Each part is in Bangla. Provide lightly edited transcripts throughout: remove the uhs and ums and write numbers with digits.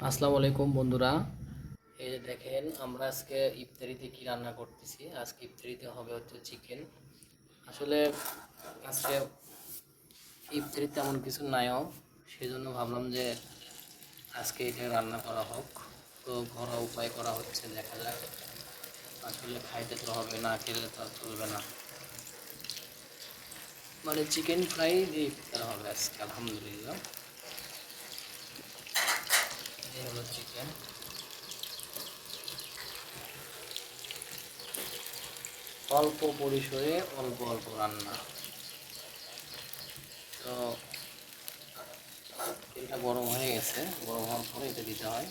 আসসালামু আলাইকুম বন্ধুরা। এই যে দেখেন আমরা আজকে ইফতারিতে কি রান্না করতেছি। আজকে ইফতারিতে হবে হচ্ছে চিকেন। আসলে আজকে ইফতারিতে তেমন কিছু নাইও, সেজন্য ভাবলাম যে আজকে এটা রান্না করা হোক। তো ঘরোয়া উপায় করা হচ্ছে, দেখা যাক। আসলে খাইতে তো হবে, না খেলে তো আর চলবে না। মানে চিকেন ফ্রাই দিয়ে ইফতার হবে আজকে, আলহামদুলিল্লাহ। এই হলো চিকেন। অল্প পরিসরে অল্প অল্প রান্না। তো তেলটা গরম হয়ে গেছে, গরম হওয়ার পরে এটা দিতে হয়।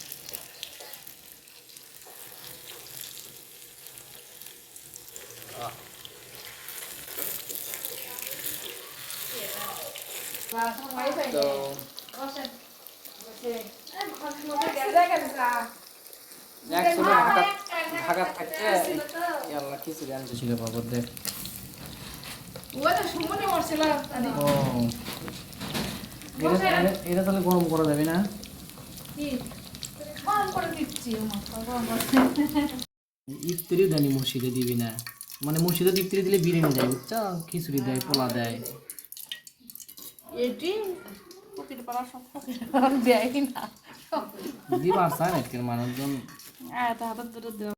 তো ঢাকা থাকতে আল্লাহ খিচুড়ি আনতে ছিল বাবর দেখ। এটা তাহলে গরম করা যাবে না? ইফতারি দেয়নি, মসজিদে দিবি না? মানে মসজিদে ইফতারি দিলে বিরিয়ানি দেয়, বুঝছো? খিচুড়ি দেয়, পোলা দেয়। দিবার চায় না মানুষজন।